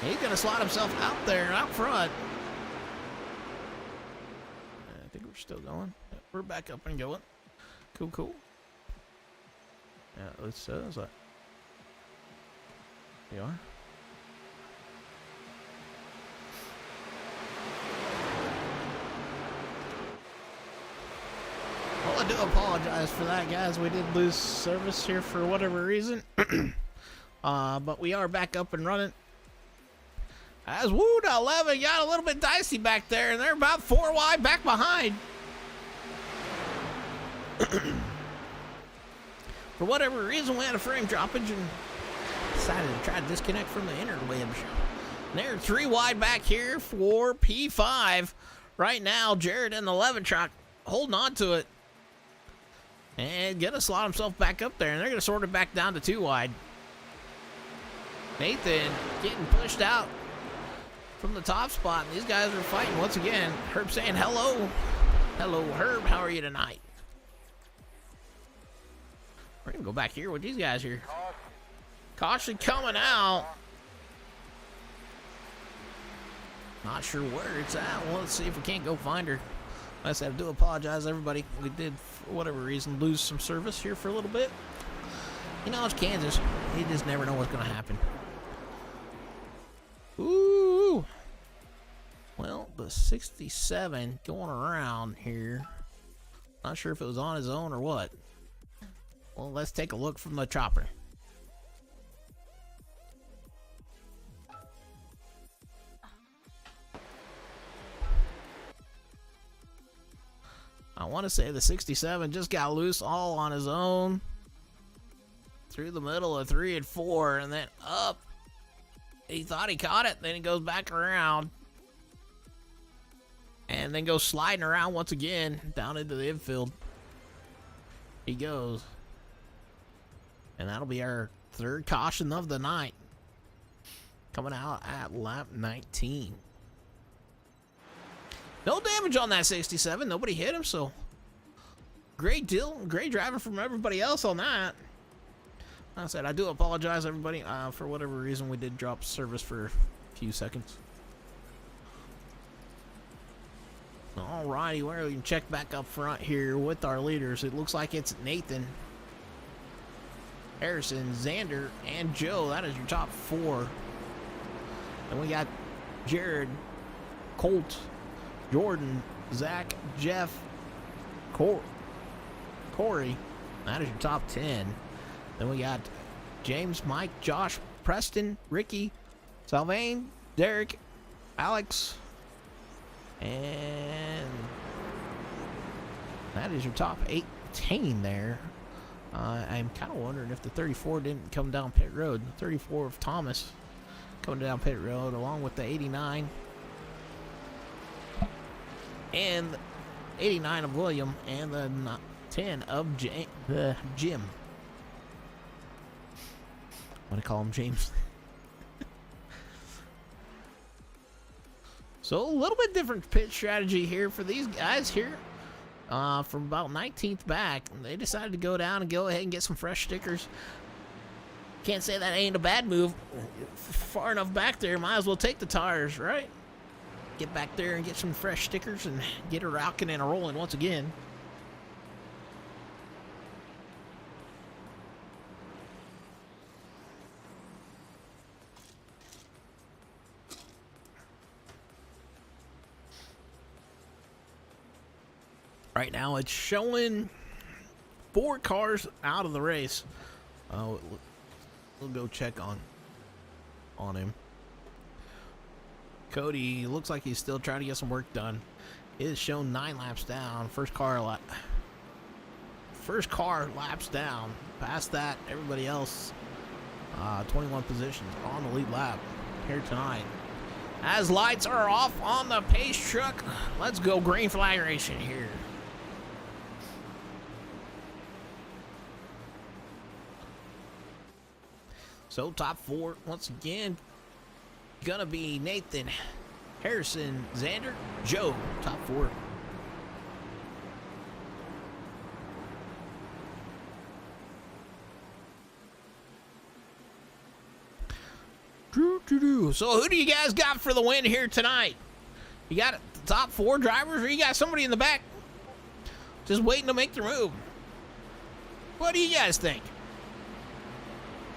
He's going to slot himself out there, out front. I think we're still going. We're back up and going. Cool, cool. Yeah, let's like. You are. Well, I do apologize for that, guys. We did lose service here for whatever reason. But we are back up and running. As Wood 11 got a little bit dicey back there, and they're about 4 wide back behind. For whatever reason, we had a frame droppage and decided to try to disconnect from the interwebs. They're 3 wide back here for P5. Right now, Jared and the 11 truck holding on to it. And gonna slot himself back up there, and they're gonna sort it back down to 2 wide. Nathan getting pushed out from the top spot, and these guys are fighting once again. Herb saying hello. Hello, Herb. How are you tonight? We're gonna go back here with these guys here. Caution coming out. Not sure where it's at. Well, let's see if we can't go find her. Like I said, I do apologize, everybody. We did, for whatever reason, lose some service here for a little bit. You know, it's Kansas. You just never know what's gonna happen. Ooh. Well, the 67 going around here. Not sure if it was on his own or what. Well, let's take a look from the chopper. I want to say the 67 just got loose all on his own. Through the middle of 3 and 4, and then up. He thought he caught it, then he goes back around. And then goes sliding around once again down into the infield. He goes. And that'll be our 3rd caution of the night. Coming out at lap 19. No damage on that 67. Nobody hit him, so great deal. Great driving from everybody else on that. Like I said, I do apologize, everybody. For whatever reason, we did drop service for a few seconds. Alrighty, well, we can check back up front here with our leaders. It looks like it's Nathan, Harrison, Xander, and Joe. That is your top 4. And we got Jared, Colt, Jordan, Zach, Jeff, Corey. That is your top 10. Then we got James, Mike, Josh, Preston, Ricky, Salvain, Derek, Alex, and that is your top 18 there. I'm kind of wondering if the 34 didn't come down pit road. The 34 of Thomas coming down pit road along with the 89 and the 89 of William and the 10 of Jim. I'm going to call him James. So a little bit different pit strategy here for these guys here. From about 19th back, they decided to go down and go ahead and get some fresh stickers. Can't say that ain't a bad move. Far enough back there, might as well take the tires, right? Get back there and get some fresh stickers and get her rocking and a rolling once again. Right now, it's showing 4 cars out of the race. We'll go check on him. Cody looks like he's still trying to get some work done. It is shown 9 laps down. First car laps down. Past that, everybody else 21 positions on the lead lap here tonight. As lights are off on the pace truck, let's go green flag racing here. So top 4 once again gonna be Nathan, Harrison, Xander, Joe. Top 4. Drew. So who do you guys got for the win here tonight? You got the top 4 drivers, or you got somebody in the back just waiting to make their move? What do you guys think?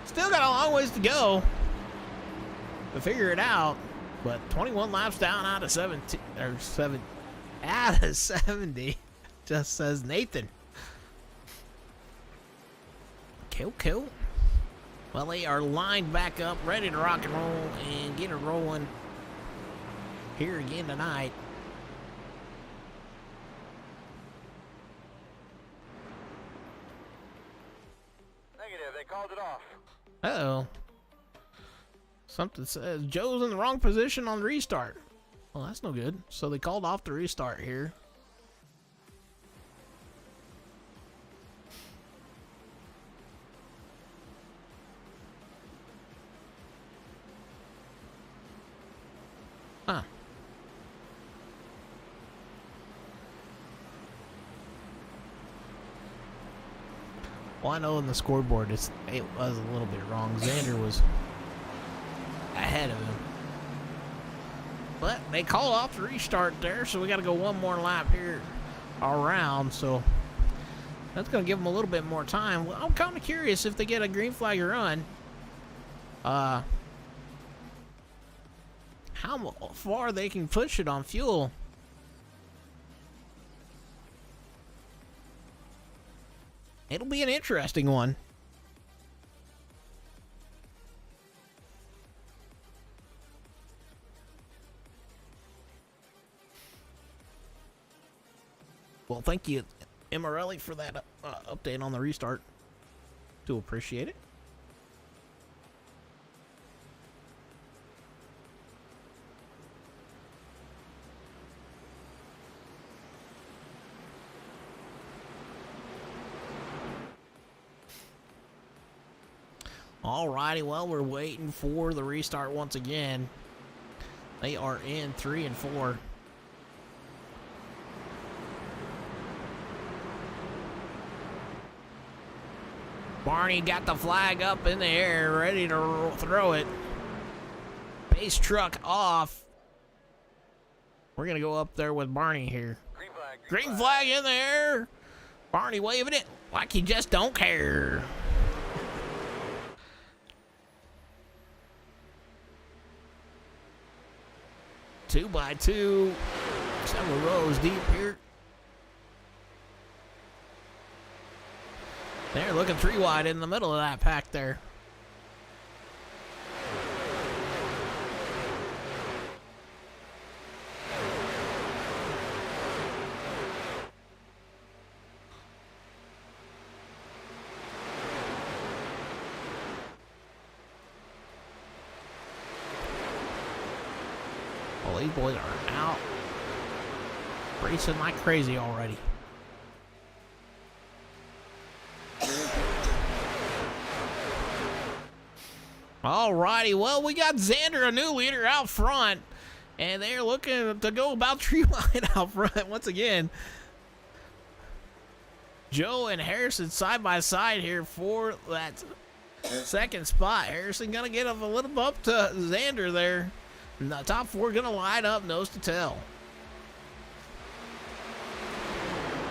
Still got a long ways to go to figure it out, but 21 laps down out of 70, just says Nathan. Cool. Well, they are lined back up, ready to rock and roll and get it rolling here again tonight. Negative, they called it off. Uh-oh. Something says Joe's in the wrong position on the restart. Well, that's no good. So they called off the restart here. Huh. Well, I know in the scoreboard it was a little bit wrong. Xander was ahead of him. But they called off the restart there, so we got to go one more lap here around. So that's going to give them a little bit more time. Well, I'm kind of curious if they get a green flag run. How far they can push it on fuel. It'll be an interesting one. Well, thank you, Emarelli, for that update on the restart. Do appreciate it. Alrighty, well, we're waiting for the restart once again. They are in 3 and 4. Barney got the flag up in the air, ready to throw it. Base truck off. We're going to go up there with Barney here. Green flag in the air. Barney waving it like he just don't care. Two by two, several rows deep here. They're looking 3 wide in the middle of that pack there. Well, these boys are out racing like crazy already. Alrighty, well, we got Xander, a new leader, out front, and they're looking to go about 3 wide out front once again. Joe and Harrison side by side here for that second spot. Harrison gonna get a little bump to Xander there. And the top 4 gonna line up nose to tail.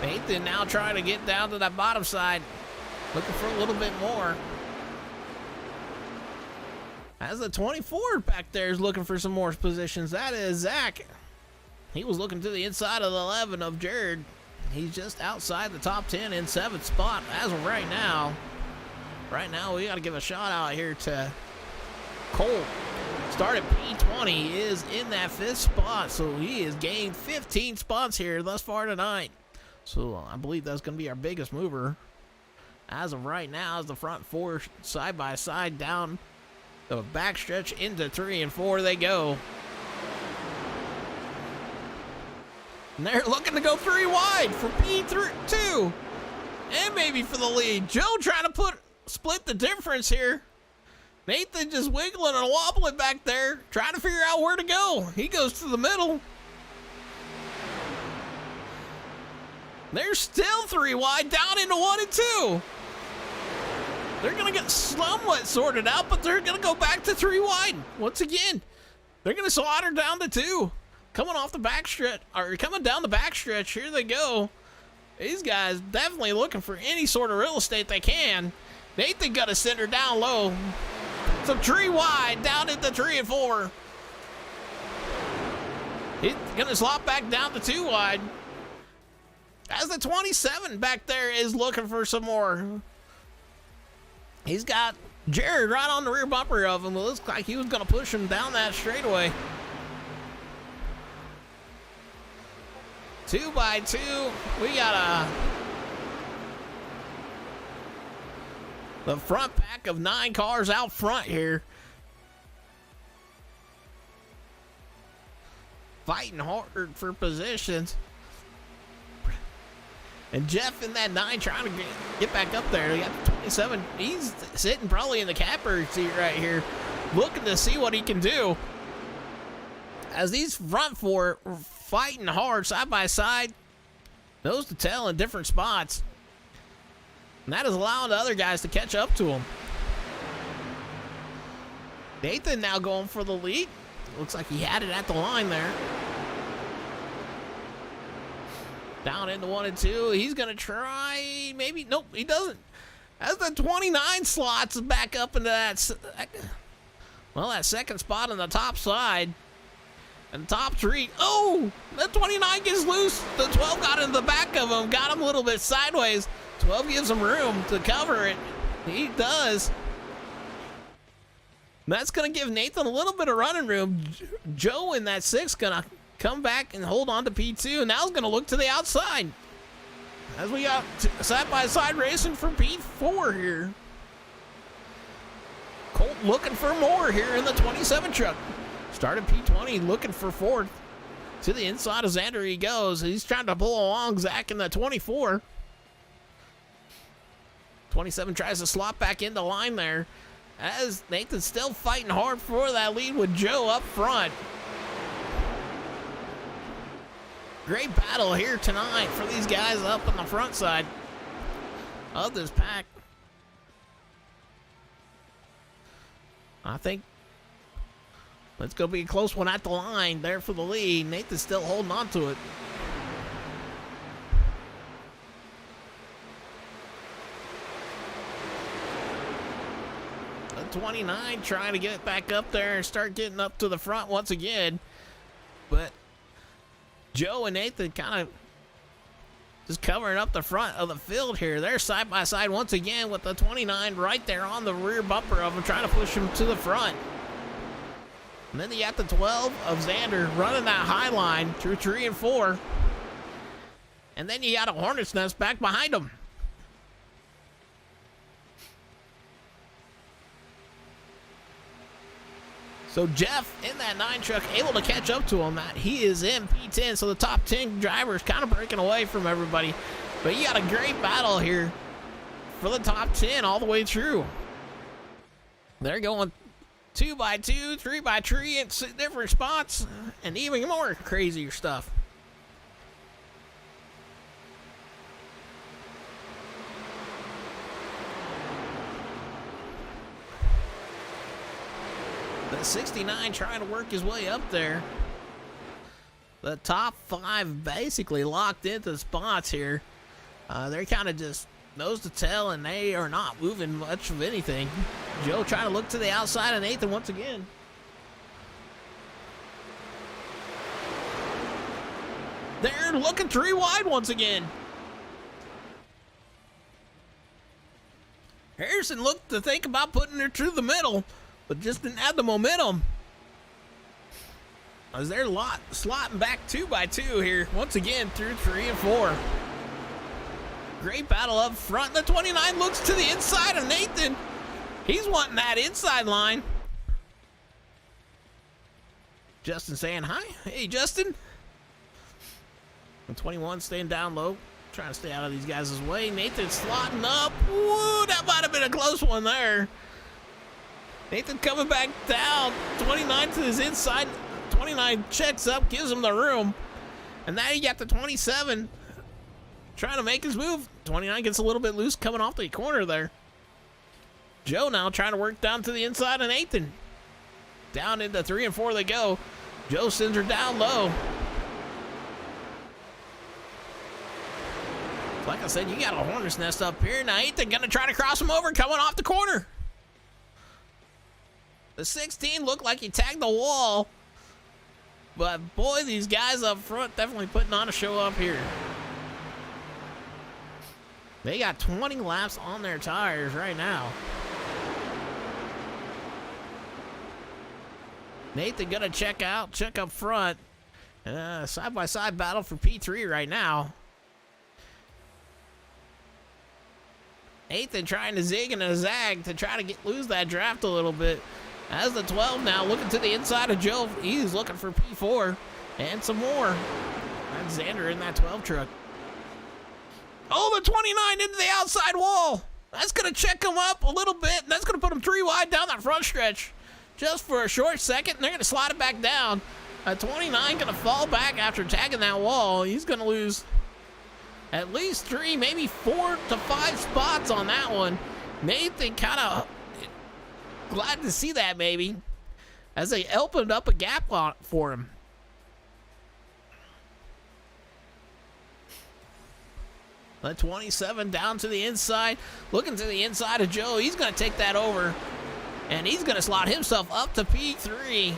Nathan now trying to get down to that bottom side, looking for a little bit more. As the 24 back there is looking for some more positions. That is Zach. He was looking to the inside of the 11 of Jared. He's just outside the top 10 in 7th spot as of right now. Right now, we got to give a shout out here to Cole. Started P20, is in that 5th spot, so he has gained 15 spots here thus far tonight. So I believe that's going to be our biggest mover. As of right now, as the front 4 side by side down the backstretch into 3 and 4 they go. And they're looking to go 3 wide for P2 and maybe for the lead. Joe trying to split the difference here. Nathan just wiggling and wobbling back there, trying to figure out where to go. He goes to the middle. They're still 3 wide, down into 1 and 2. They're going to get somewhat sorted out, but they're going to go back to 3 wide. Once again, they're going to slaughter down to 2. Coming off the backstretch, or coming down the backstretch, here they go. These guys definitely looking for any sort of real estate they can. Nathan got to send her down low. So 3 wide, down into 3 and 4. He's going to slot back down to 2 wide. As the 27 back there is looking for some more. He's got Jared right on the rear bumper of him. It looks like he was going to push him down that straightaway. 2 by 2. We got the front pack of 9 cars out front here. Fighting hard for positions. And Jeff in that 9 trying to get back up there. He got the 27. He's sitting probably in the capper seat right here, looking to see what he can do. As these front 4 are fighting hard side by side, nose to tail in different spots. And that is allowing the other guys to catch up to him. Nathan now going for the lead. Looks like he had it at the line there. Down into 1 and 2. He's going to try. Maybe. Nope, he doesn't. As the 29 slots back up into that, well, that second spot on the top side. And top 3. Oh, the 29 gets loose. The 12 got in the back of him. Got him a little bit sideways. 12 gives him room to cover it. He does. That's going to give Nathan a little bit of running room. Joe in that 6 going to come back and hold on to P2. Now he's going to look to the outside. As we got side-by-side racing for P4 here. Colt looking for more here in the 27 truck. Started P20 looking for 4th. To the inside of Xander he goes. He's trying to pull along Zach in the 24. 27 tries to slot back into line there. As Nathan's still fighting hard for that lead with Joe up front. Great battle here tonight for these guys up on the front side of this pack. I think it's going to be a close one at the line there for the lead. Nathan's still holding on to it. The 29 trying to get back up there and start getting up to the front once again. But Joe and Nathan kind of just covering up the front of the field here. They're side by side once again with the 29 right there on the rear bumper of him, trying to push him to the front. And then you got the 12 of Xander running that high line through 3 and 4. And then you got a Hornet's Nest back behind him. So Jeff in that 9 truck able to catch up to him. He is in P10, so the top 10 drivers kind of breaking away from everybody. But you got a great battle here for the top 10 all the way through. They're going 2 by 2, 3 by 3 in different spots, and even more crazier stuff. The 69 trying to work his way up there. The top 5 basically locked into spots here. They're kind of just nose to tail, and they are not moving much of anything. Joe trying to look to the outside of Nathan once again. They're looking 3 wide once again. Harrison looked to think about putting her through the middle, but just didn't have the momentum. As they're slotting back 2 by 2 here, once again through 3 and 4. Great battle up front. The 29 looks to the inside of Nathan. He's wanting that inside line. Justin saying hi. Hey, Justin. The 21 staying down low, trying to stay out of these guys' way. Nathan slotting up. Woo, that might have been a close one there. Nathan coming back down. 29 to his inside. 29 checks up, gives him the room. And now you got the 27 trying to make his move. 29 gets a little bit loose coming off the corner there. Joe now trying to work down to the inside of Nathan. Down into 3 and 4 they go. Joe sends her down low. Like I said, you got a hornet's nest up here. Now Nathan gonna try to cross him over, coming off the corner. The 16 looked like he tagged the wall. But boy, these guys up front definitely putting on a show up here. They got 20 laps on their tires right now. Nathan gonna check up front. Side-by-side battle for P3 right now. Nathan trying to zig and a zag to try to lose that draft a little bit. As the 12 now looking to the inside of Joe. He's looking for P4 and some more. That's Xander in that 12 truck. Oh, the 29 into the outside wall. That's going to check him up a little bit. And that's going to put him 3 wide down that front stretch. Just for a short second. And they're going to slide it back down. A 29 going to fall back after tagging that wall. He's going to lose at least 3, maybe 4 to 5 spots on that one. Nathan kind of glad to see that, maybe, as they opened up a gap for him. The 27 down to the inside, looking to the inside of Joe. He's going to take that over, and he's going to slot himself up to P3.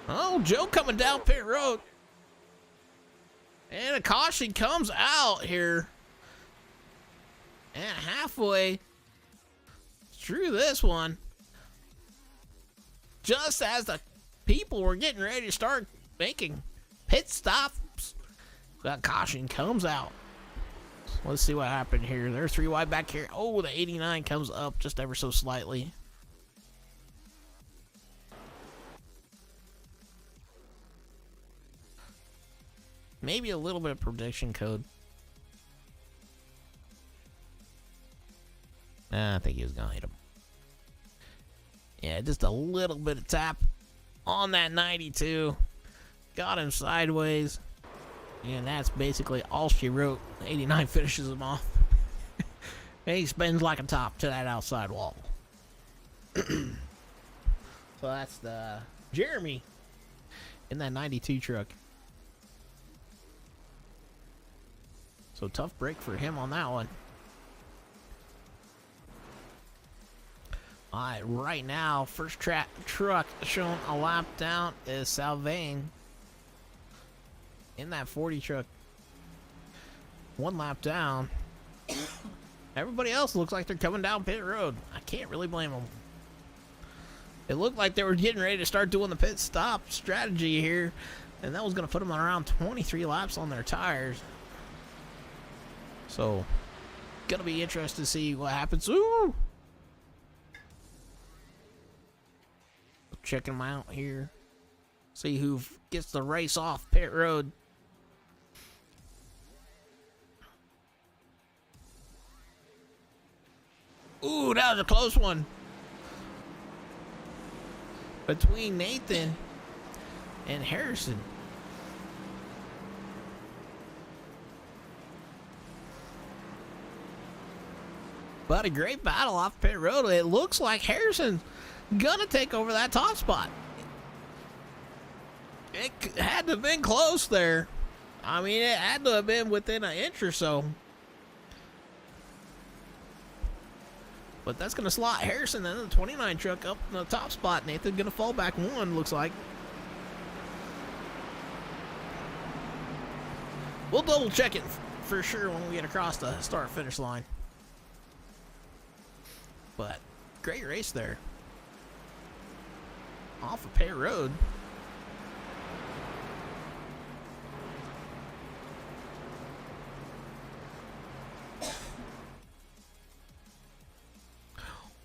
Oh, Joe coming down pit road. And a caution comes out here. And halfway through this one, just as the people were getting ready to start making pit stops, that caution comes out. Let's see what happened here. They're 3 wide back here. Oh, the 89 comes up just ever so slightly. Maybe a little bit of prediction code. I think he was going to hit him. Yeah, just a little bit of tap on that 92. Got him sideways. And that's basically all she wrote. 89 finishes him off. And he spins like a top to that outside wall. So that's the Jeremy in that 92 truck. So tough break for him on that one. All right, right now, first truck showing a lap down is Salvain in that 40 truck. 1 lap down. Everybody else looks like they're coming down pit road. I can't really blame them. It looked like they were getting ready to start doing the pit stop strategy here, and that was going to put them on around 23 laps on their tires. So, going to be interesting to see what happens. Ooh! Checking them out here. See who gets the race off pit road. Ooh, that was a close one. Between Nathan and Harrison. But a great battle off pit road. It looks like Harrison's gonna take over that top spot. It had to have been close there. I mean, it had to have been within an inch or so. But that's gonna slot Harrison in the 29 truck up in the top spot. Nathan gonna fall back 1, looks like. We'll double check it for sure when we get across the start-finish line. But great race there. Off of pit road.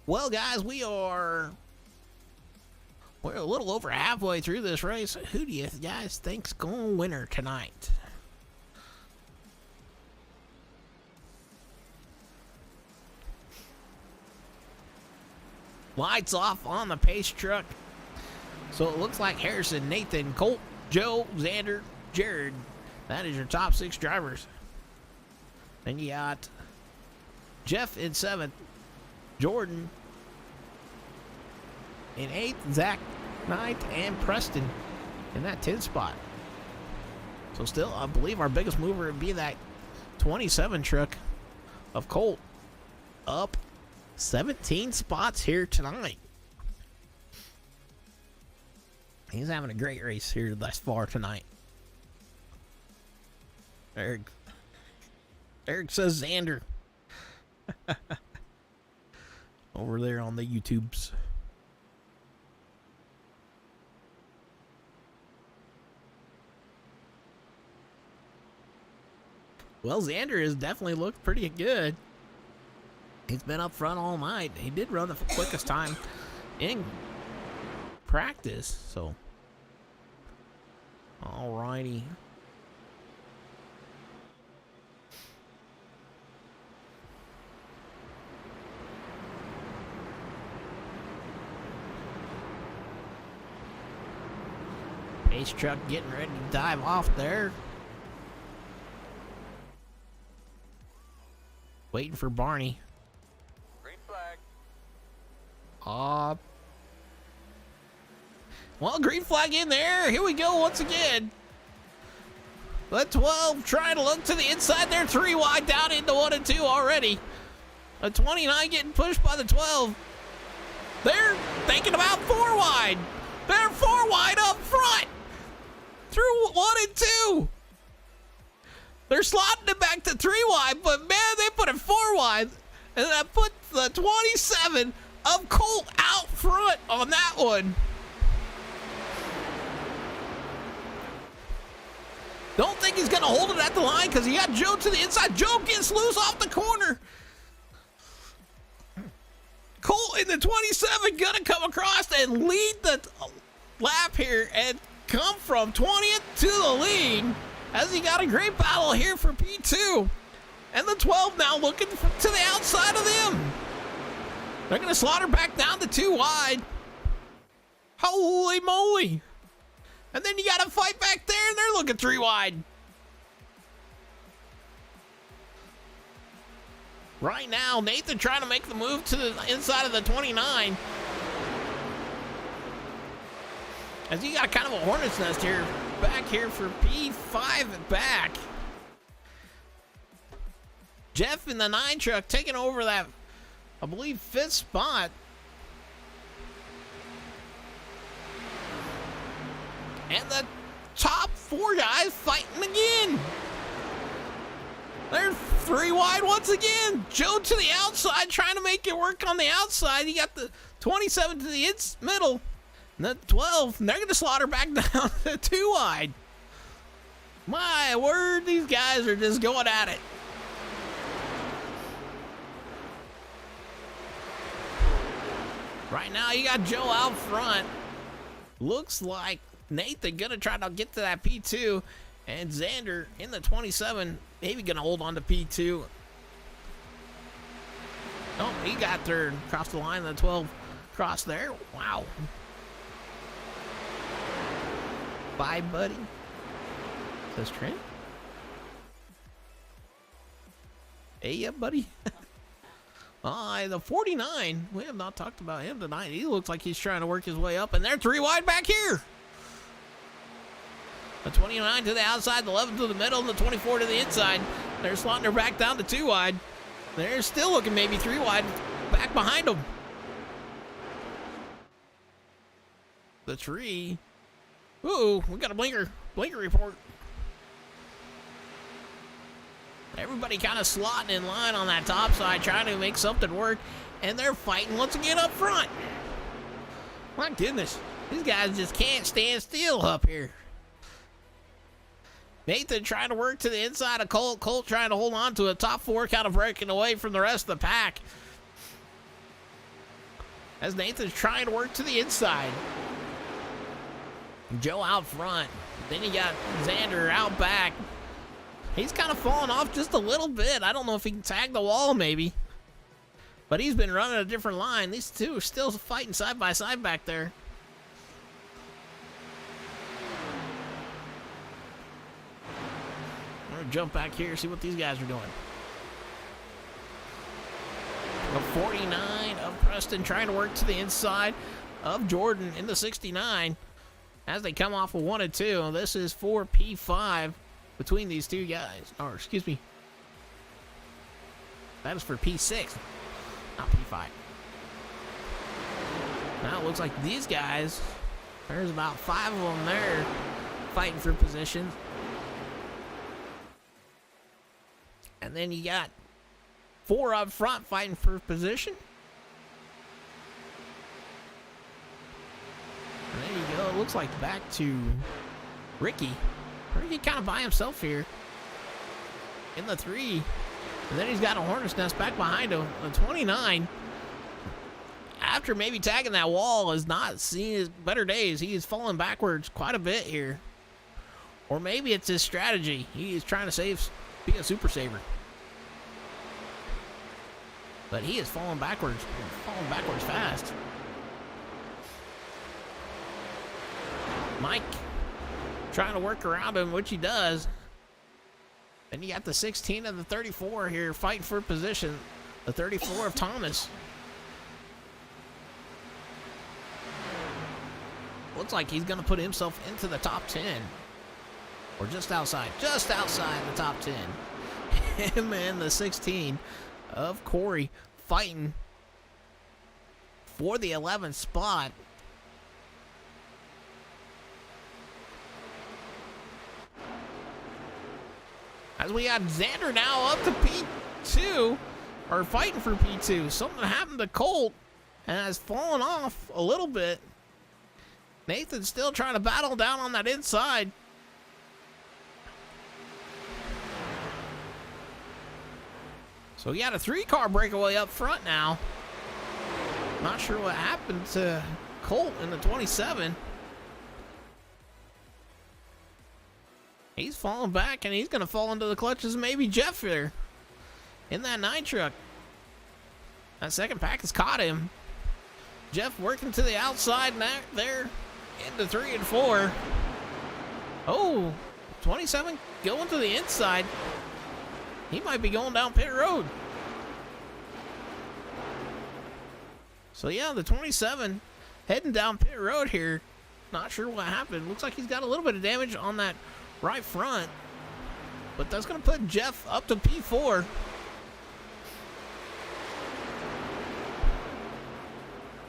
Well, guys, we're a little over halfway through this race. Who do you guys think's going to win her tonight? Lights off on the pace truck. So it looks like Harrison, Nathan, Colt, Joe, Xander, Jared. That is your top 6 drivers. Then you got Jeff in 7th. Jordan in 8th. Zach 9th. And Preston in that 10th spot. So still, I believe our biggest mover would be that 27 truck of Colt. Up 17 spots here tonight. He's having a great race here thus far tonight. Eric says Xander. Over there on the YouTubes. Well, Xander has definitely looked pretty good. He's been up front all night. He did run the quickest time in practice, so. Alrighty. Pace truck getting ready to dive off there. Waiting for Barney. Green flag. Well, green flag in there. Here we go once again. The 12 trying to look to the inside. They're 3 wide down into 1 and 2 already. The 29 getting pushed by the 12. They're thinking about 4 wide. They're 4 wide up front. Through 1 and 2. They're slotting it back to 3 wide, but man, they put it 4 wide. And that put the 27 of Colt out front on that one. Don't think he's going to hold it at the line because he got Joe to the inside. Joe gets loose off the corner. Colt in the 27 going to come across and lead the lap here and come from 20th to the lead as he got a great battle here for P2. And the 12 now looking to the outside of them. They're going to slaughter back down to 2 wide. Holy moly. And then you got to fight back there, and they're looking 3 wide. Right now, Nathan trying to make the move to the inside of the 29. As you got kind of a hornet's nest here, back here for P5 back. Jeff in the 9 truck taking over that, I believe, 5th spot. And the top 4 guys fighting again. They're 3 wide once again. Joe to the outside, trying to make it work on the outside. You got the 27 to the middle. And the 12, and they're going to slaughter back down to 2 wide. My word, these guys are just going at it. Right now, you got Joe out front. Looks like Nathan gonna try to get to that P2, and Xander in the 27 maybe gonna hold on to P2. Oh, he got there across the line. The 12 crossed there. Wow. Bye, buddy. Says Trent. Hey, yeah, buddy. The 49. We have not talked about him tonight. He looks like he's trying to work his way up, and they're 3 wide back here. The 29 to the outside, the 11 to the middle, and the 24 to the inside. They're slotting her back down to 2 wide. They're still looking maybe 3 wide back behind them. The tree. Ooh, we got a blinker report. Everybody kind of slotting in line on that top side, trying to make something work, and they're fighting once again up front. My goodness, these guys just can't stand still up here. Nathan trying to work to the inside of Colt. Colt trying to hold on to a top 4, kind of breaking away from the rest of the pack. As Nathan's trying to work to the inside. Joe out front. Then you got Xander out back. He's kind of falling off just a little bit. I don't know if he can tag the wall maybe. But he's been running a different line. These two are still fighting side by side back there. I'm going to jump back here, see what these guys are doing. The 49 of Preston trying to work to the inside of Jordan in the 69 as they come off of 1 and 2. This is for P5 between these two guys. Or, excuse me. That is for P6, not P5. Now it looks like these guys, there's about 5 of them there fighting for position. And then you got 4 up front fighting for position. And there you go. It looks like back to Ricky. Ricky kind of by himself here in the 3. And then he's got a hornet's nest back behind him. The 29, after maybe tagging that wall, is not seeing his better days. He is falling backwards quite a bit here. Or maybe it's his strategy. He is trying to be a super saver. But he is falling backwards fast. Mike trying to work around him, which he does. Then you got the 16 and the 34 here fighting for position. The 34 of Thomas. Looks like he's going to put himself into the top 10. Or just outside the top 10. Him and the 16 of Corey fighting for the 11th spot. As we got Xander now up to P2, or fighting for P2. Something happened to Colt and has fallen off a little bit. Nathan's still trying to battle down on that inside. So we got a 3-car breakaway up front now. Not sure what happened to Colt in the 27. He's falling back, and he's going to fall into the clutches of maybe Jeff here in that 9 truck. That second pack has caught him. Jeff working to the outside there into 3 and 4. Oh, 27 going to the inside. He might be going down pit road. So, yeah, the 27 heading down pit road here. Not sure what happened. Looks like he's got a little bit of damage on that right front. But that's going to put Jeff up to P4.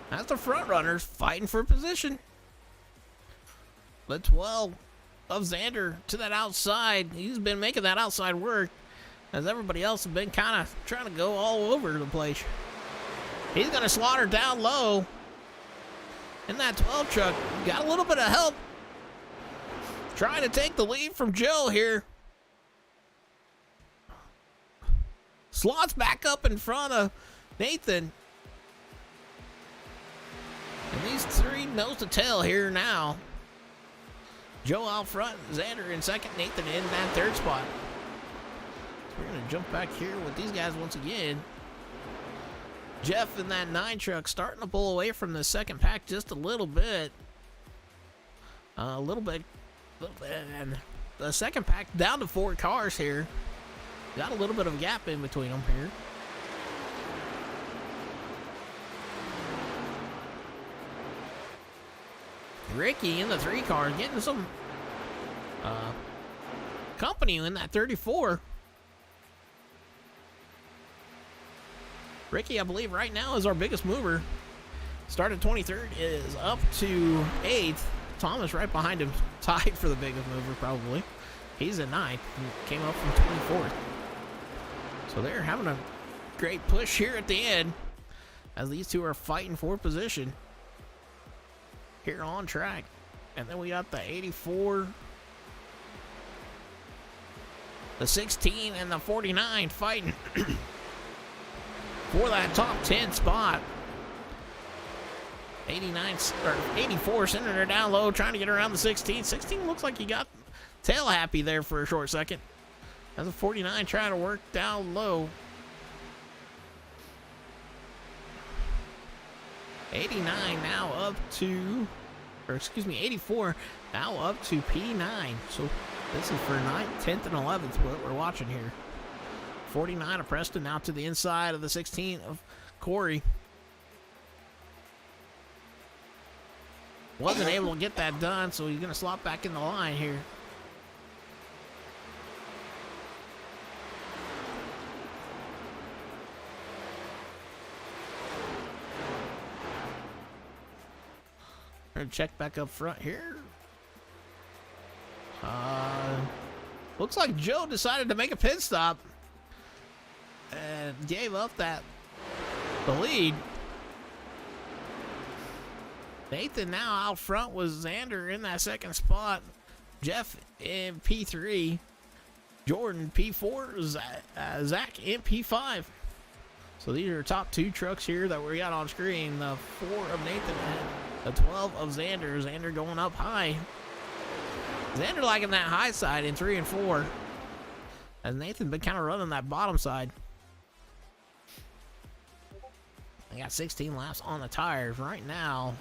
That's the front runners fighting for position. The 12 of Xander to that outside. He's been making that outside work, as everybody else has been kind of trying to go all over the place. He's going to slaughter down low in that 12 truck. Got a little bit of help trying to take the lead from Joe here. Slots back up in front of Nathan. And these 3 nose to tail here now. Joe out front, Xander in second, Nathan in that 3rd spot. We're going to jump back here with these guys once again. Jeff in that 9 truck starting to pull away from the second pack just a little bit. A little bit. And the second pack down to 4 cars here. Got a little bit of a gap in between them here. Ricky in the 3 car getting some company in that 34. Ricky, I believe right now is our biggest mover. Started 23rd, is up to 8th. Thomas right behind him, tied for the biggest mover probably. He's at 9th, came up from 24th. So they're having a great push here at the end as these two are fighting for position here on track. And then we got the 84, the 16, and the 49 fighting for that top 10 spot. 89 or 84 sending her down low, trying to get around the 16. 16 looks like he got tail happy there for a short second. As a 49 trying to work down low. 89 now up to, or excuse me, 84 now up to P9. So this is for 9th, 10th, and 11th what we're watching here. 49 of Preston now to the inside of the 16 of Corey. Wasn't able to get that done, so he's going to slot back in the line here. Gonna check back up front here. Looks like Joe decided to make a pit stop and gave up the lead. Nathan now out front with Xander in that second spot. Jeff in P3. Jordan P4. Zach in P5. So these are top two trucks here that we got on screen. The 4 of Nathan and the 12 of Xander. Xander going up high. Xander liking that high side in 3 and 4. As Nathan been kind of running that bottom side. They got 16 laps on the tires right now.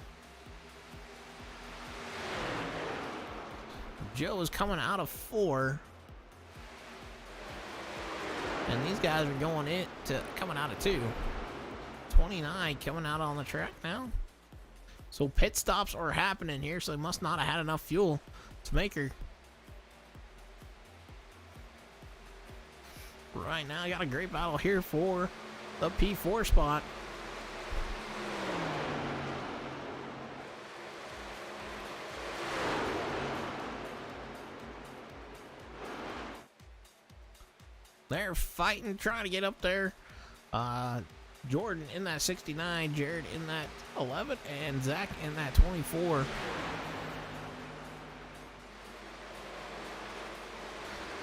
Joe is coming out of 4. And these guys are going coming out of 2. 29 coming out on the track now. So pit stops are happening here, so they must not have had enough fuel to make her. Right now, got a great battle here for the P4 spot. They're fighting, trying to get up there. Jordan in that 69, Jared in that 11, and Zach in that 24.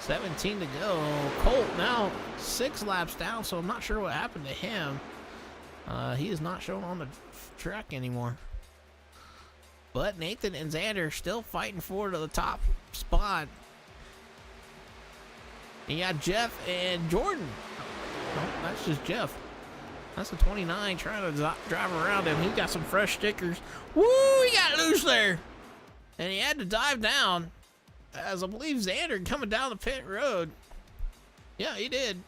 17 to go. Colt now 6 laps down, so I'm not sure what happened to him. He is not shown on the track anymore. But Nathan and Xander still fighting for the top spot. You got Jeff and Jordan. No, that's just Jeff. That's the 29 trying to drive around him. He got some fresh stickers. Woo! He got loose there. And he had to dive down. As I believe Xander coming down the pit road. Yeah, he did.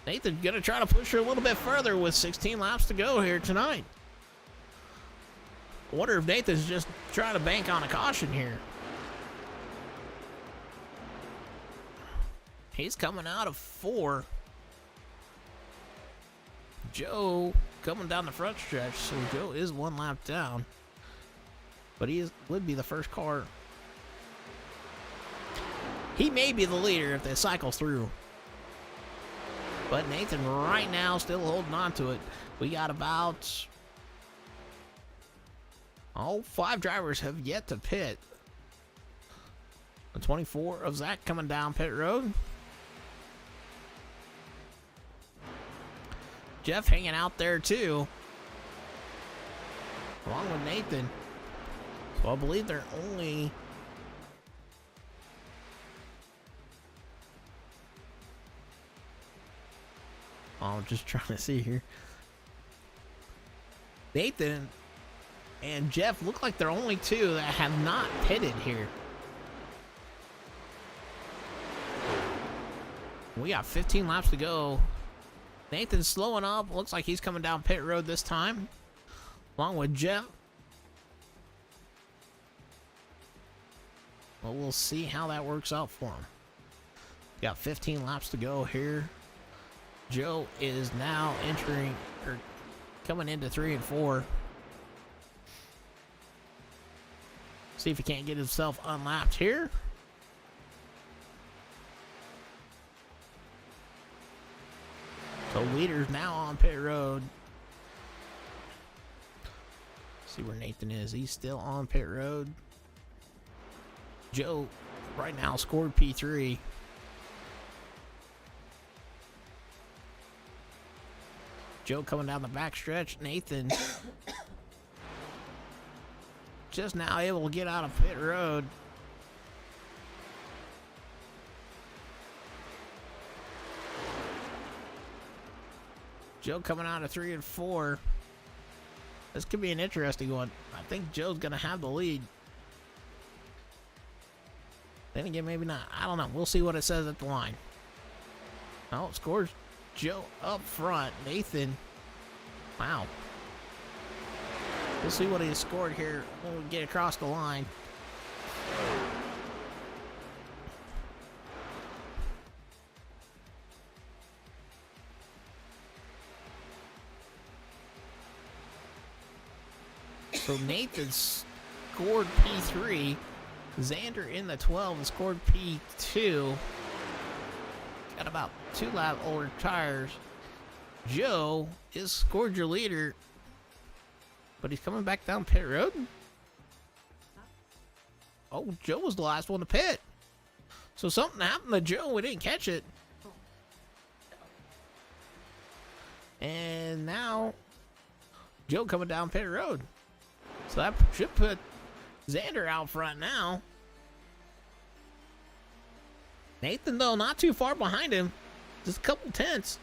Nathan's going to try to push her a little bit further with 16 laps to go here tonight. I wonder if Nathan's just trying to bank on a caution here. He's coming out of 4. Joe coming down the front stretch, so Joe is 1 lap down. But would be the first car. He may be the leader if they cycle through. But Nathan right now still holding on to it. We got about 5 drivers have yet to pit. The 24 of Zach coming down pit road. Jeff hanging out there too, along with Nathan. So I believe they're only I'm just trying to see here. Nathan and Jeff look like they're only 2 that have not pitted here. We got 15 laps to go. Nathan's slowing up. Looks like he's coming down pit road this time, along with Jeff. Well, we'll see how that works out for him. Got 15 laps to go here. Joe is now coming into 3 and 4. See if he can't get himself unlapped here. So leader's now on pit road. See where Nathan is. He's still on pit road. Joe right now scored P3. Joe coming down the backstretch. Nathan just now able to get out of pit road. Joe coming out of 3 and 4. This could be an interesting one. I think Joe's going to have the lead. Then again, maybe not. I don't know. We'll see what it says at the line. Oh, scores Joe up front. Nathan Wow. We'll see what he scored here when we get across the line. So Nathan scored P3. Xander in the 12 and scored P2. Got about 2 lap older tires. Joe is scored your leader, but he's coming back down pit road. Oh, Joe was the last one to pit. So something happened to Joe. We didn't catch it. And now Joe coming down pit road. So that should put Xander out front now. Nathan, though, not too far behind him. Just a couple tenths.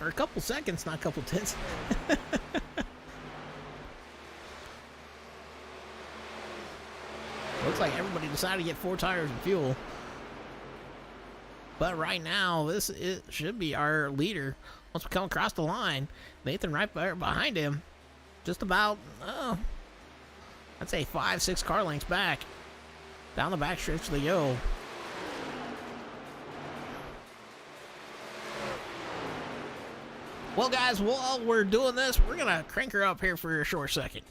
Or a couple seconds, not a couple tenths. Looks like everybody decided to get 4 tires and fuel. But right now, should be our leader. Once we come across the line, Nathan right there behind him. Just about, I'd say 5-6 car lengths back. Down the back stretch they go. Well, guys, while we're doing this, we're going to crank her up here for a short second.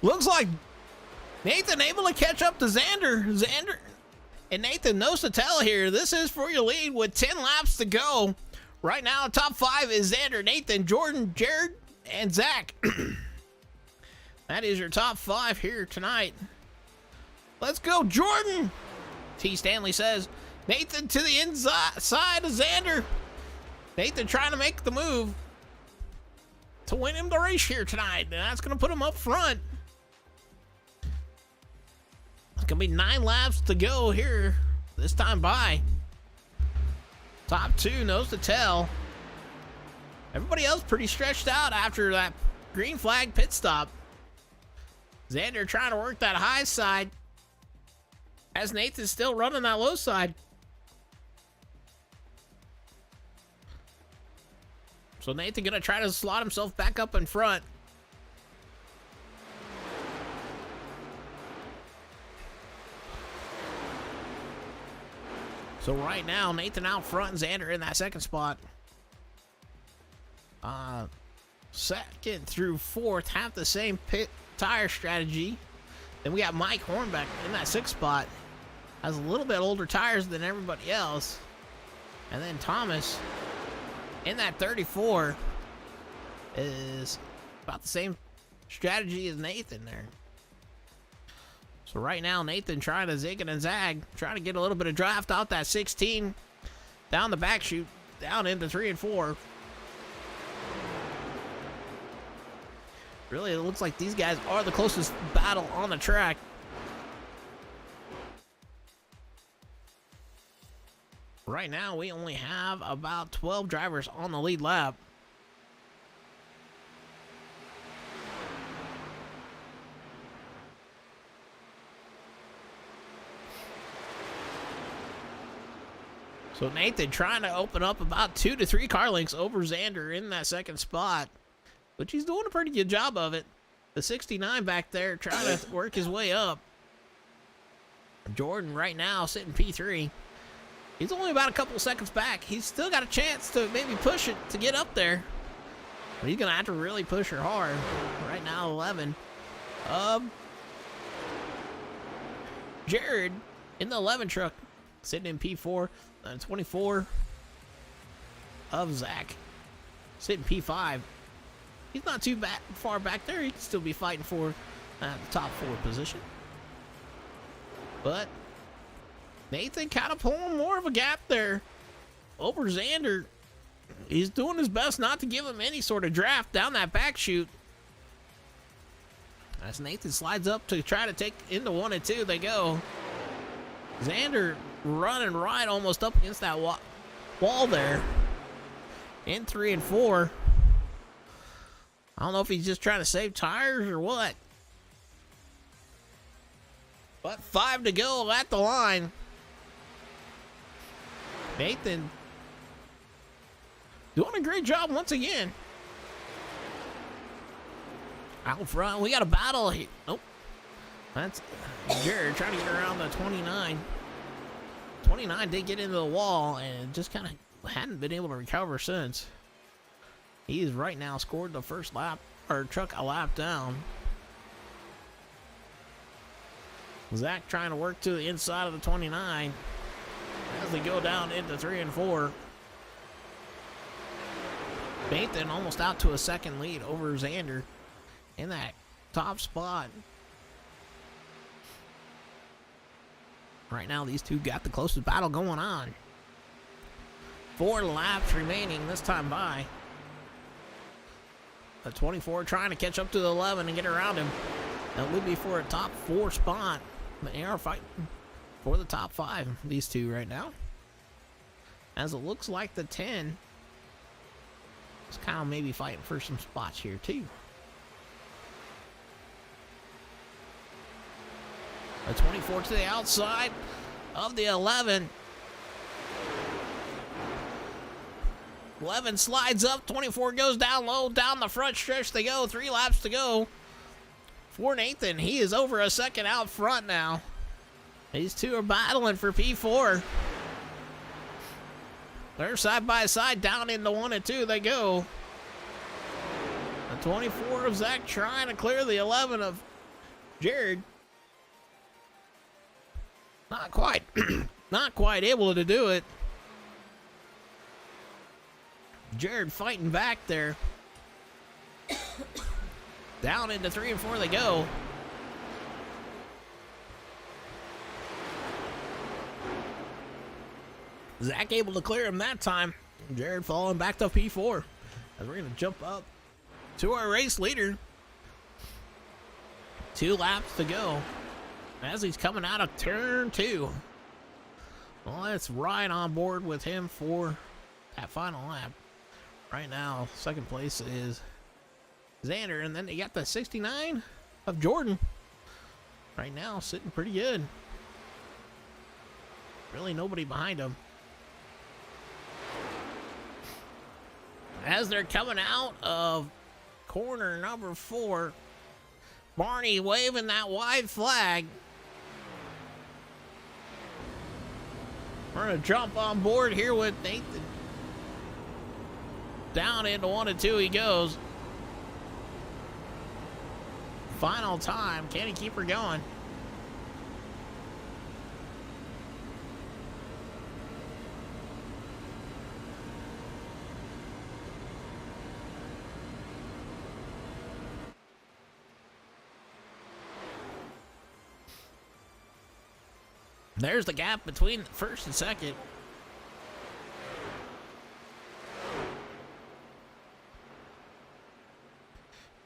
Looks like Nathan able to catch up to Xander. Xander and Nathan knows to tell here. This is for your lead with 10 laps to go. Right now, the top 5 is Xander, Nathan, Jordan, Jared, and Zach. That is your top 5 here tonight. Let's go, Jordan. T. Stanley says, Nathan to the inside of Xander. Nathan trying to make the move to win him the race here tonight. And that's going to put him up front. It's going to be 9 laps to go here this time by. Top 2 knows to tell. Everybody else pretty stretched out after that green flag pit stop. Xander trying to work that high side as Nathan's still running that low side. So Nathan going to try to slot himself back up in front. So right now, Nathan out front and Xander in that second spot. Second through 4th have the same pit tire strategy. Then we got Mike Hornbeck in that 6th spot. Has a little bit older tires than everybody else. And then Thomas in that 34 is about the same strategy as Nathan there. So right now, Nathan trying to zig and zag, trying to get a little bit of draft out that 16 down the back chute, down into 3 and 4. Really, it looks like these guys are the closest battle on the track. Right now, we only have about 12 drivers on the lead lap. So Nathan trying to open up about 2 to 3 car lengths over Xander in that second spot, which he's doing a pretty good job of it. The 69 back there trying to work his way up. Jordan right now sitting P3. He's only about a couple seconds back. He's still got a chance to maybe push it to get up there. But he's going to have to really push her hard. Right now, 11. Jared in the 11 truck, sitting in P4, and 24 of Zach, sitting P5. He's not too far back there. He can still be fighting for the top 4 position. But Nathan kind of pulling more of a gap there over Xander. He's doing his best not to give him any sort of draft down that back chute. As Nathan slides up to try to take into 1 and 2, they go. Xander running right almost up against that wall there. In 3 and 4. I don't know if he's just trying to save tires or what. But 5 to go at the line. Nathan doing a great job once again. Out front, we got a battle here. Nope. That's Jared trying to get around the 29. 29 did get into the wall and just kind of hadn't been able to recover since. He's right now scored the first lap, or truck a lap down. Zach trying to work to the inside of the 29 as they go down into 3 and 4. Nathan almost out to a second lead over Xander in that top spot. Right now, these two got the closest battle going on. 4 laps remaining this time by. The 24 trying to catch up to the 11 and get around him. That would be for a top 4 spot. They are fighting for the top 5, these two right now. As it looks like the 10 is kind of maybe fighting for some spots here too. The 24 to the outside of the 11. 11 slides up, 24 goes down low, down the front stretch they go, 3 laps to go. For Nathan, he is over a second out front now. These two are battling for P4. They're side by side down into 1 and 2 they go. The 24 of Zach trying to clear the 11 of Jared. Not quite. Not quite able to do it. Jared fighting back there. Down into 3 and 4 they go. Zach able to clear him that time. Jared falling back to P4. As we're going to jump up to our race leader. 2 laps to go. As he's coming out of turn 2. Well, let's ride on board with him for that final lap. Right now, second place is Xander, and then they got the 69 of Jordan. Right now, sitting pretty good. Really nobody behind him. As they're coming out of corner number 4, Barney waving that wide flag. We're going to jump on board here with Nathan. Down into 1 and 2 he goes. Final time. Can he keep her going? There's the gap between first and second.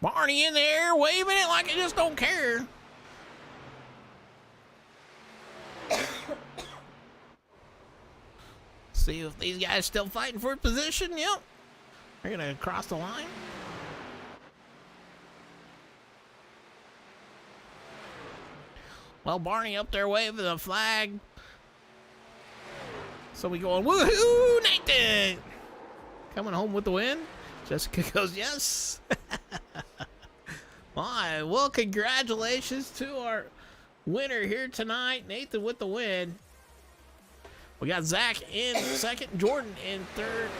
Barney in the air, waving it like he just don't care. See if these guys still fighting for position. Yep. They're going to cross the line. Well, Barney up there waving the flag. So we going, woohoo, Nathan! Coming home with the win. Jessica goes, yes. All right, well, congratulations to our winner here tonight, Nathan with the win. We got Zach in second, Jordan in third,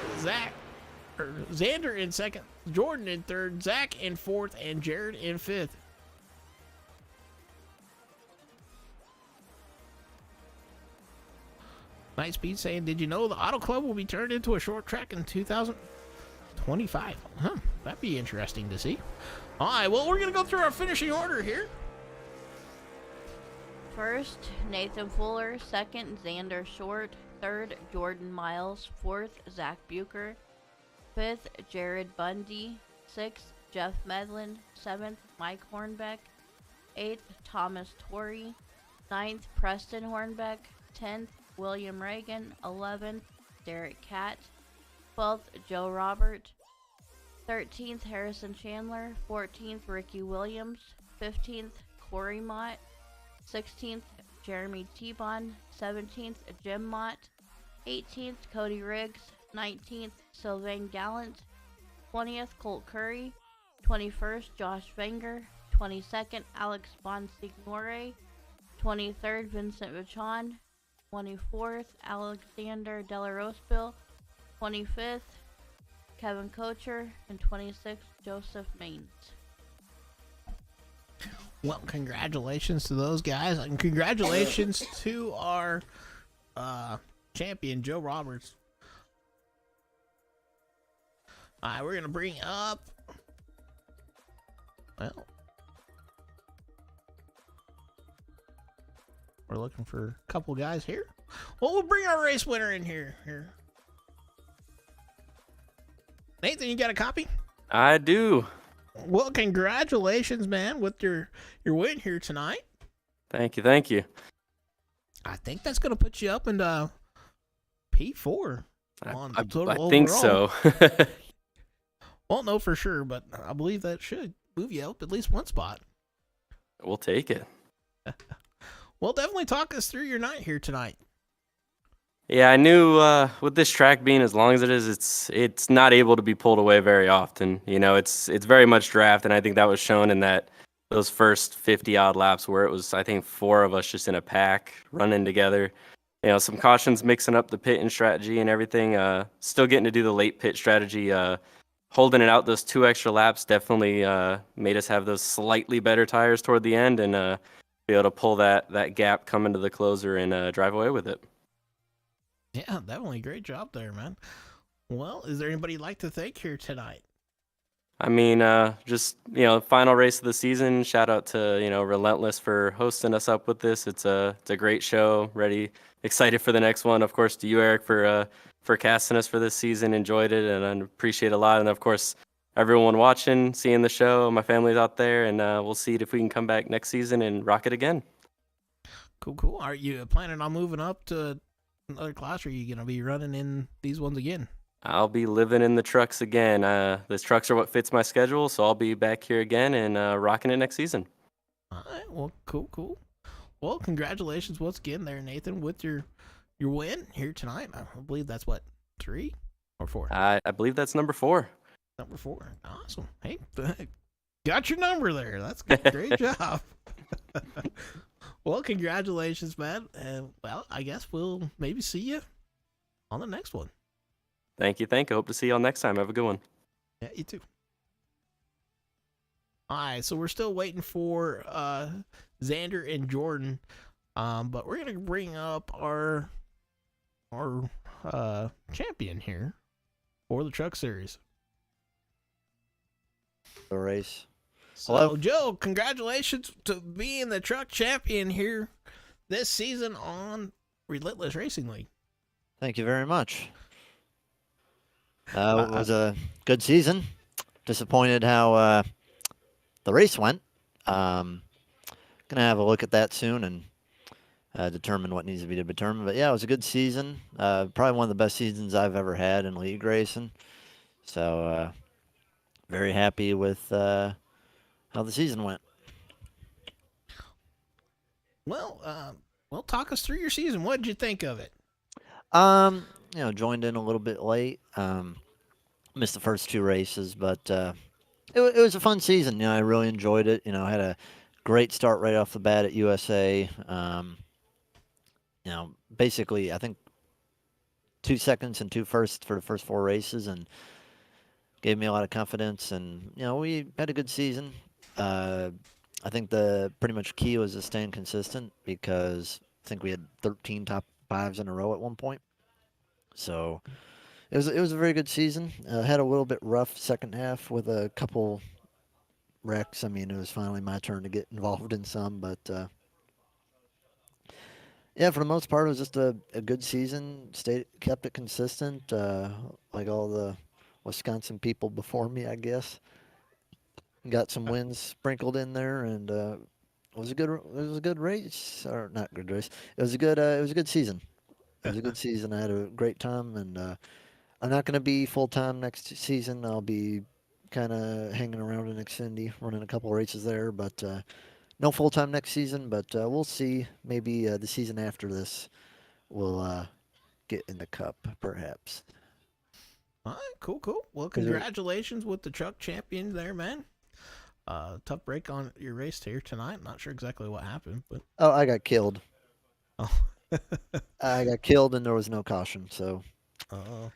Xander in second, Jordan in third, Zach in fourth, and Jared in fifth. Nightspeed saying, did you know the Auto Club will be turned into a short track in 2025? Huh, that'd be interesting to see. All right, well, we're going to go through our finishing order here. First, Nathan Fuller. Second, Xander Short. Third, Jordan Miles. Fourth, Zach Bucher. Fifth, Jared Bundy. Sixth, Jeff Medlin. Seventh, Mike Hornbeck. Eighth, Thomas Torrey. Ninth, Preston Hornbeck. 10th, William Reagan. 11th, Derek Catt. 12th, Joe Robert. 13th, Harrison Chandler. 14th, Ricky Williams. 15th, Corey Mott. 16th, Jeremy T-Bon. 17th, Jim Mott. 18th, Cody Riggs. 19th, Sylvain Gallant. 20th, Colt Curry. 21st, Josh Wenger. 22nd, Alex Bonsignore. 23rd, Vincent Vachon. 24th, Alexander Delarospil. 25th, Kevin Kocher. And 26th, Joseph Maines. Well, congratulations to those guys, and congratulations to our champion, Joe Roberts. All right, we're going to bring up, well, we're looking for a couple guys here. Well, we'll bring our race winner in here. Nathan, you got a copy? I do. Well, congratulations, man, with your win here tonight. Thank you. I think that's going to put you up into P4 on the total I think so. Won't know for sure, but I believe that should move you up at least one spot. We'll take it. Well, definitely talk us through your night here tonight. Yeah, I knew with this track being as long as it is, it's not able to be pulled away very often. You know, it's very much draft, and I think that was shown in those first 50 odd laps where it was, I think, 4 of us just in a pack running together. You know, some cautions mixing up the pitting strategy and everything. Still getting to do the late pit strategy. Holding it out those 2 extra laps definitely made us have those slightly better tires toward the end and be able to pull that gap coming to the closer and drive away with it. Yeah, definitely. Great job there, man. Well, is there anybody you'd like to thank here tonight? I mean, just, final race of the season. Shout out to, Relentless for hosting us up with this. It's a great show. Excited for the next one. Of course, to you, Eric, for casting us for this season. Enjoyed it and I appreciate it a lot. And of course, everyone watching, seeing the show, my family's out there, and we'll see if we can come back next season and rock it again. Cool. Are you planning on moving up to another class, or are you going to be running in these ones again? I'll be living in the trucks again. The trucks are what fits my schedule, so I'll be back here again and rocking it next season. All right, well, cool. Well, congratulations once again there, Nathan, with your win here tonight. I believe that's, 3 or 4? I believe that's number 4. Number 4. Awesome. Hey, got your number there. That's good. Great job. Well, congratulations, man. And, well, I guess we'll maybe see you on the next one. Thank you. I hope to see y'all next time. Have a good one. Yeah, you too. All right, so we're still waiting for Xander and Jordan, but we're going to bring up our champion here for the Truck Series. The race. So, hello, Joe, congratulations to being the truck champion here this season on Relentless Racing League. Thank you very much. It was a good season. Disappointed how the race went. Gonna have a look at that soon and determine what needs to be determined. But yeah, it was a good season. Probably one of the best seasons I've ever had in league racing. So very happy with how the season went. Well, talk us through your season. What did you think of it? Joined in a little bit late. Missed the first 2 races, but it was a fun season. I really enjoyed it. I had a great start right off the bat at USA. Basically, I think 2 seconds and 2 firsts for the first 4 races, and gave me a lot of confidence. And we had a good season. I think the pretty much key was to staying consistent, because I think we had 13 top 5s in a row at one point. So it was a very good season. Had a little bit rough second half with a couple wrecks. I mean, it was finally my turn to get involved in some, but yeah, for the most part, it was just a good season. Kept it consistent, like all the Wisconsin people before me, I guess. Got some wins sprinkled in there, and it was a good race, or not good race. It was a good season. It was a good season. I had a great time, and I'm not going to be full time next season. I'll be kind of hanging around in Xfinity, running a couple races there, but no full time next season. But we'll see. Maybe the season after this, we'll get in the Cup, perhaps. All right, cool. Well, Is there- congratulations with the truck champion there, man. Tough break on your race here tonight. Not sure exactly what happened, but Oh, I got killed. oh, I got killed, and there was no caution. So well,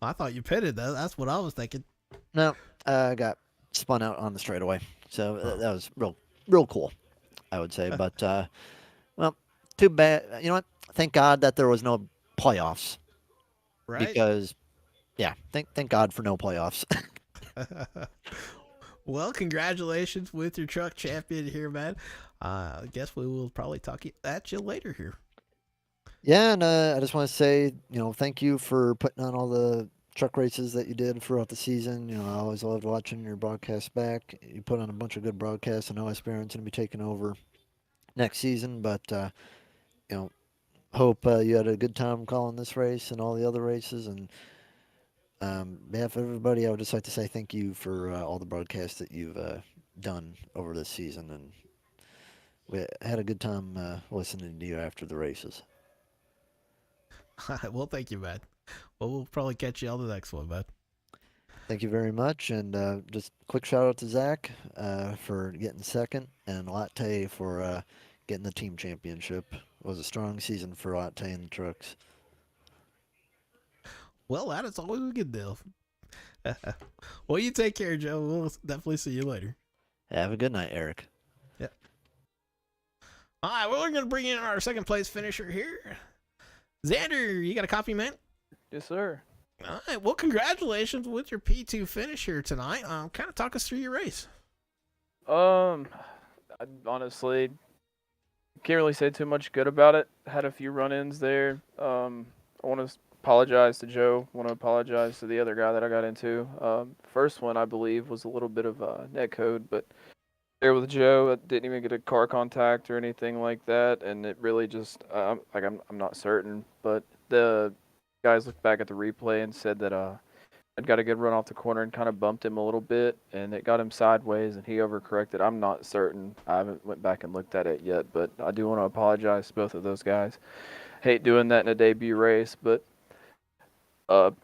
I thought you pitted though. That's what I was thinking. no, I got spun out on the straightaway. So that was real cool, I would say. But well, too bad. You know what? Thank God that there was no playoffs. Right? Because, yeah, thank God for no playoffs. Well, congratulations with your truck champion here, man. I guess we will probably talk at you later here. Yeah, and I just want to say, thank you for putting on all the truck races that you did throughout the season. I always loved watching your broadcast back. You put on a bunch of good broadcasts. I know Esperan's going to be taking over next season, but, hope you had a good time calling this race and all the other races. And on behalf of everybody, I would just like to say thank you for all the broadcasts that you've done over this season. And we had a good time listening to you after the races. Well, thank you, man. Well, we'll probably catch you on the next one, man. Thank you very much. And just quick shout out to Zach for getting second, and Latte for getting the team championship. It was a strong season for Latte and the trucks. Well, that is always a good deal. Well, you take care, Joe. We'll definitely see you later. Have a good night, Eric. Yep. All right, well, we're going to bring in our second place finisher here. Xander, you got a copy, man? Yes, sir. All right, well, congratulations with your P2 finish here tonight. Kind of talk us through your race. I honestly can't really say too much good about it. Had a few run-ins there. I want to apologize to Joe. Want to apologize to the other guy that I got into. First one, I believe, was a little bit of net code, but there with Joe, I didn't even get a car contact or anything like that, and it really just I'm not certain, but the guys looked back at the replay and said that I'd got a good run off the corner and kind of bumped him a little bit, and it got him sideways, and he overcorrected. I'm not certain. I haven't went back and looked at it yet, but I do want to apologize to both of those guys. Hate doing that in a debut race, but proud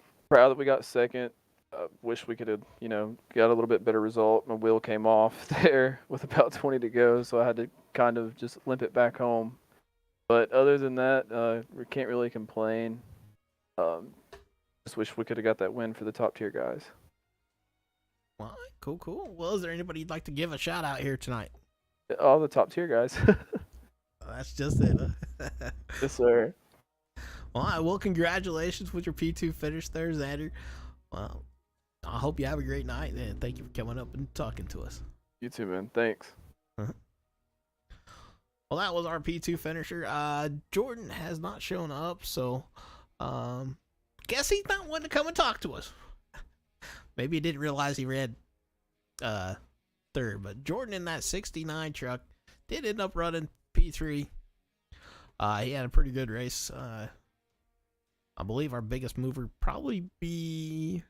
that we got second. Wish we could have, got a little bit better result. My wheel came off there with about 20 to go, so I had to kind of just limp it back home. But other than that, we can't really complain. Just wish we could have got that win for the top tier guys. All right, cool. Well, is there anybody you'd like to give a shout out here tonight? All the top tier guys. That's just it. Huh? Yes, sir. All right, well, congratulations with your P2 finish there, Xander. Well, I hope you have a great night, and thank you for coming up and talking to us. You too, man. Thanks. Well, that was our P2 finisher. Jordan has not shown up, so guess he's not one to come and talk to us. Maybe he didn't realize he ran third, but Jordan in that 69 truck did end up running P3. He had a pretty good race. I believe our biggest mover probably be,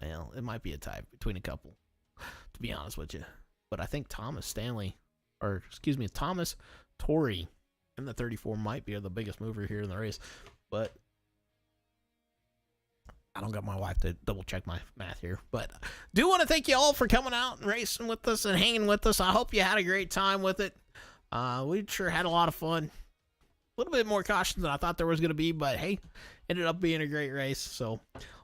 well, it might be a tie between a couple, to be honest with you. But I think Thomas Torrey in the 34 might be the biggest mover here in the race. But I don't got my wife to double check my math here. But do want to thank you all for coming out and racing with us and hanging with us. I hope you had a great time with it. We sure had a lot of fun. A little bit more caution than I thought there was going to be, but hey, ended up being a great race. So,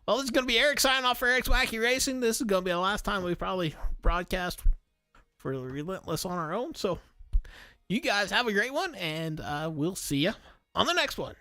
well, this is going to be Eric signing off for Eric's Wacky Racing. This is going to be the last time we probably broadcast for Relentless on our own. So, you guys have a great one, and we'll see you on the next one.